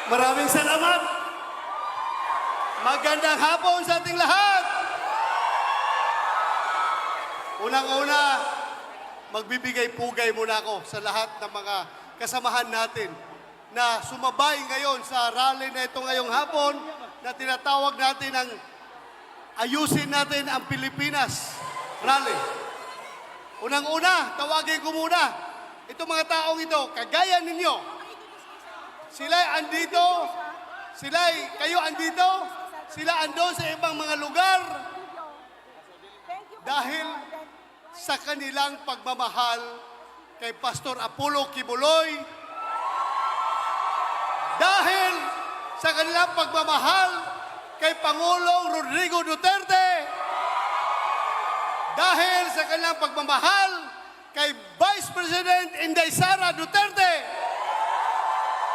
Maraming salamat. Magandang hapon sa ating lahat. Unang-una, magbibigay pugay muna ako sa lahat ng mga kasamahan natin na sumabay ngayon sa rally na ito ngayong hapon na tinatawag natin ang Ayusin Natin ang Pilipinas rally. Unang-una, tawagin ko muna, itong mga taong ito, kagaya ninyo, sila andito, kayo andito, sila andon sa ibang mga lugar dahil sa kanilang pagmamahal kay Pastor Apollo Kibuloy, dahil sa kanilang pagmamahal kay Pangulong Rodrigo Duterte, dahil sa kanilang pagmamahal kay Vice President Inday Sara Duterte,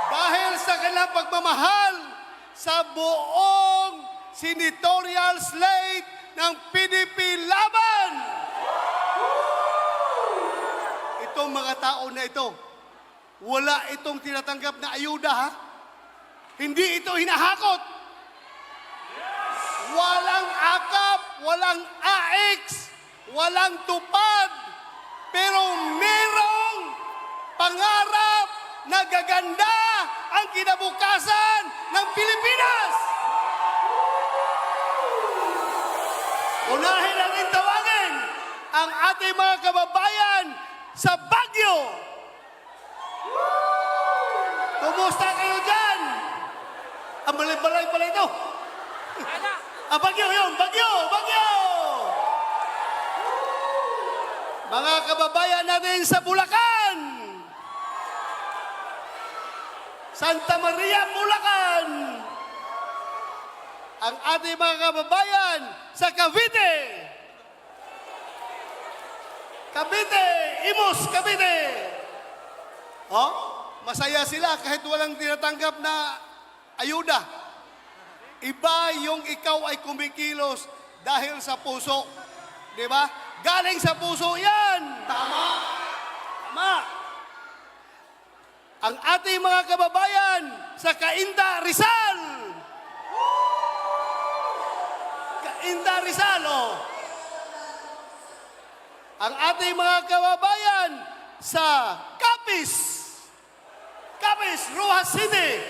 dahil sa kanilang pagmamahal sa buong senatorial slate ng PDP Laban. Itong mga tao na ito, wala itong tinatanggap na ayuda, ha? Hindi ito hinahakot. Walang akap, walang AX, walang tupad, pero merong pangarap na gaganda ang kinabukasan ng Pilipinas. Unahin natin tawagin ang ating mga kababayan sa Baguio. Kumusta kayo dyan? Ang balay-balay pala ito. Baguio yun, Baguio, Baguio! Mga kababayan natin sa Bulacan, Santa Maria, Bulacan, ang ating mga kababayan sa Cavite, Imus, Cavite. Oh, masaya sila kahit walang tinatanggap na ayuda. Iba yung ikaw ay kumikilos dahil sa puso. Di ba? Galing sa puso yan. Tama. Tama. Ang ating mga kababayan sa Cainta, Rizal. Cainta, Rizal, oh. Ang ating mga kababayan sa Capiz, Rojas City.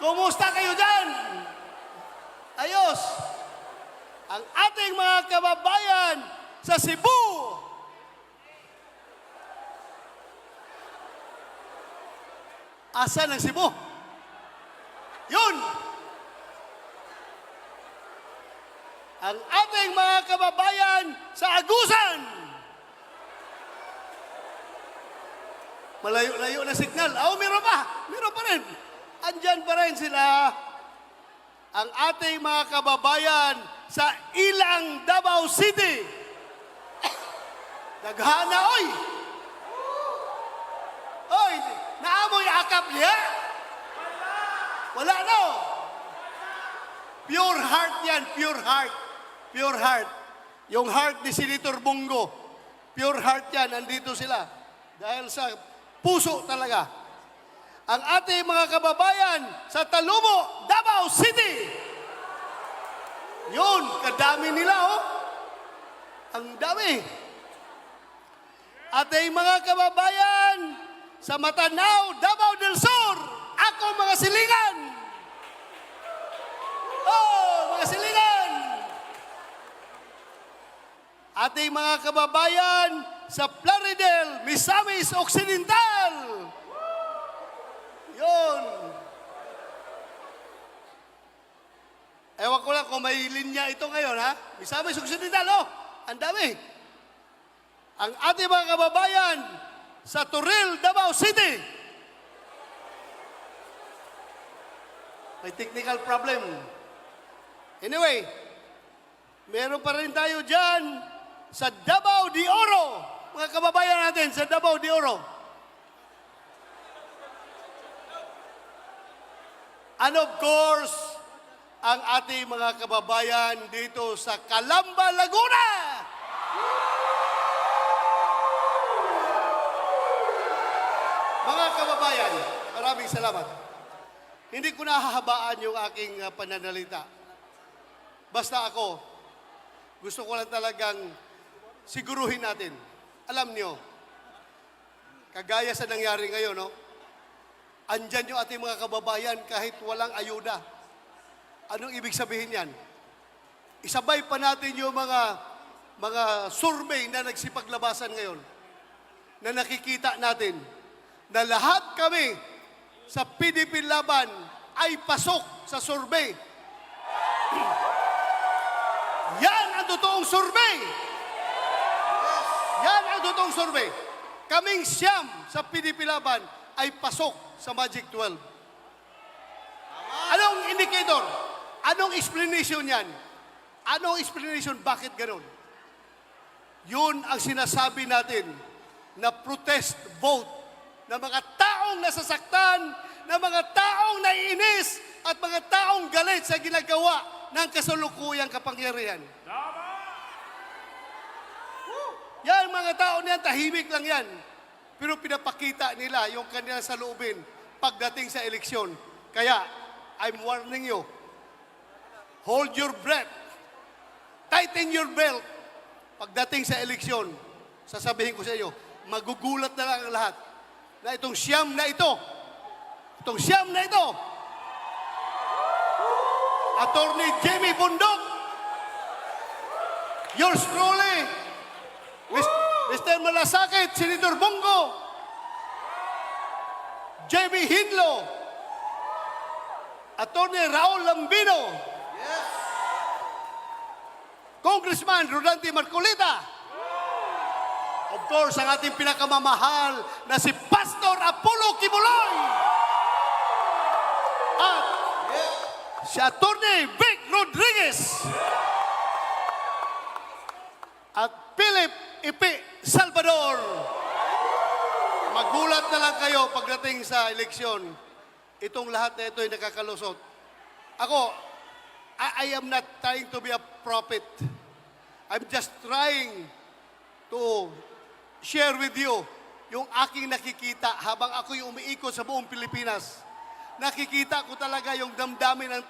Kumusta kayo dyan? Ayos. Ang ating mga kababayan sa Cebu. Asan ang Cebu? Yun. Ang ating mga kababayan sa Agusan. Malayo-layo na signal. Meron pa. Meron pa rin. Andyan pa rin sila. Ang ating mga kababayan sa Ilang, Davao City. Naghana, oy! Oy, naamoy akap niya? Wala, no? Pure heart yan, pure heart. Pure heart. Yung heart ni Senator Bongo. Pure heart yan, nandito sila. Dahil sa puso talaga. Ang ating mga kababayan sa Talumo, Davao City. Yun, kadami nila, oh. Ang dami. Ating mga kababayan sa Matanao, Davao del Sur. Ako, mga silingan. Oh, mga silingan. Ating mga kababayan sa Plaridel, Misamis Occidental. Yun. Ewan ko lang kung may linya ito ngayon, ha? Misamis Occidental, oh. Ang dami. Ang ating mga kababayan sa Turil, Davao City. May technical problem. Anyway, meron pa rin tayo dyan sa Davao de Oro. Mga kababayan natin sa Davao de Oro. And of course, ang ating mga kababayan dito sa Calamba, Laguna. Mga kababayan, maraming salamat. hindi ko nahahabaan yung aking pananalita. Basta ako, gusto ko lang talagang siguruhin natin. Alam nyo, kagaya sa nangyari ngayon, no? Andyan yung ating mga kababayan kahit walang ayuda. Anong ibig sabihin yan? Isabay pa natin yung mga survey na nagsipaglabasan ngayon na nakikita natin na lahat kami sa PDP Laban ay pasok sa survey. Yan ang totoong survey. Yan ang totoong survey. Kaming siyam sa PDP Laban ay pasok sa Magic 12. Anong indicator? Anong explanation yan? Anong explanation? Bakit ganon? Yun ang sinasabi natin na protest vote ng mga taong nasasaktan, ng mga taong naiinis, at mga taong galit sa ginagawa ng kasalukuyang kapangyarihan. Yan, mga tao niyan, tahimik lang yan. Pero pinapakita nila yung kanilang saloobin pagdating sa eleksyon. Kaya, I'm warning you, hold your breath, tighten your belt. Pagdating sa eleksyon, sasabihin ko sa iyo, magugulat na lang ang lahat na itong siyam na ito, Attorney Jamie Bundok, yours truly, Mr. Malasakit, Senator Bongo, Jamie Hinlo, Attorney Raul Lambino, Congressman Rodante Marcolita, of course, ang ating pinakamamahal na si Pastor Apollo Kibuloy, at si Attorney Vic Rodriguez, at Philip Ipi Salvador. Magulat na lang kayo pagdating sa eleksyon. Itong lahat na ito ay nakakalusot. Ako, I am not trying to be a prophet. I'm just trying to share with you yung aking nakikita habang ako'y umiikot sa buong Pilipinas. Nakikita ko talaga yung damdamin ng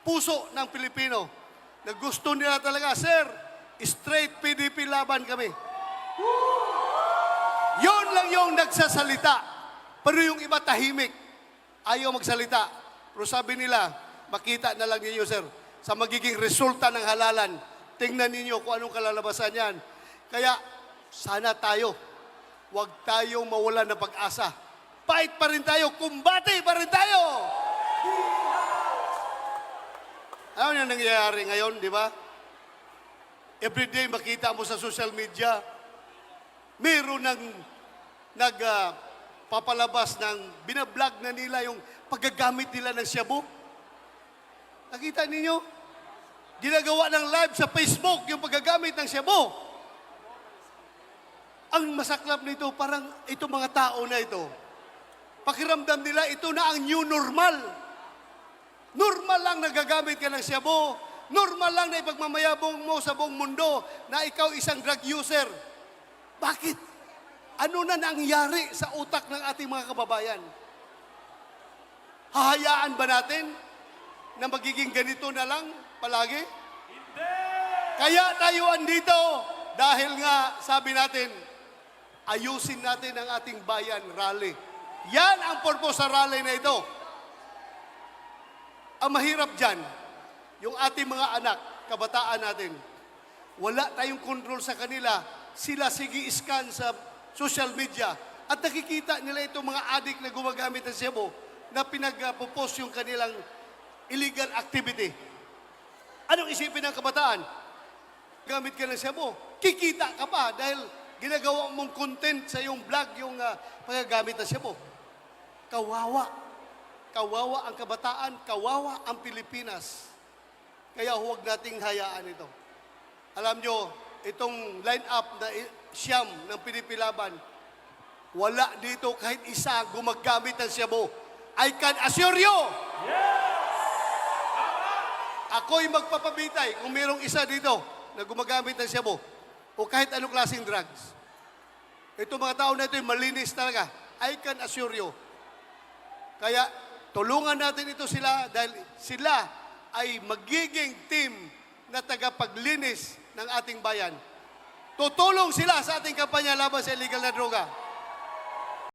puso ng Pilipino na gusto nila talaga, sir, straight PDP Laban kami. Yun lang yung nagsasalita. Pero yung iba tahimik. Ayaw magsalita. Pero sabi nila, makita na lang ninyo, sir, sa magiging resulta ng halalan. Tingnan ninyo kung anong kalalabasan yan. Kaya, sana tayo, huwag tayong mawalan ng pag-asa. Fight pa rin tayo, kumbate pa rin tayo. Ano yung nangyayari ngayon, di ba? Everyday makita mo sa social media, meron papalabas ng binablog na nila yung paggagamit nila ng shabu. Nakita ninyo? Ginagawa ng live sa Facebook yung paggagamit ng shabu. Ang masaklap nito, parang ito mga tao na ito, pakiramdam nila, ito na ang new normal. Normal lang nagagamit ka ng shabu. Normal lang na ipagmamayabong mo sa buong mundo na ikaw isang drug user. Bakit? Ano na nangyari sa utak ng ating mga kababayan? Hahayaan ba natin na magiging ganito na lang palagi? Hindi! Kaya tayo andito dahil nga sabi natin, ayusin natin ang ating bayan rally. Yan ang purpose sa rally na ito. Ang mahirap dyan, yung ating mga anak, kabataan natin, wala tayong control sa kanila. Sila sige scan sa social media at nakikita nila itong mga adik na gumagamit ng shabu na pinag-post yung kanilang illegal activity. Anong isipin ng kabataan? Gamit ka ng shabu, kikita ka pa dahil ginagawa mong content sa iyong vlog yung paggagamit ng shabu. Kawawa. Kawawa ang kabataan, kawawa ang Pilipinas. Kaya huwag nating hayaan ito. Alam nyo, itong line-up na siyam ng PDP Laban, wala dito kahit isa gumagamit ng shabu. I can assure you! Yes! Ako'y magpapabitay kung mayroong isa dito na gumagamit ng shabu o kahit anong klaseng drugs. Itong mga tao na ito ay malinis talaga. I can assure you. Kaya, Tulungan natin ito sila dahil sila ay magiging team na tagapaglinis ng ating bayan. Tutulong sila sa ating kampanya laban sa illegal na droga.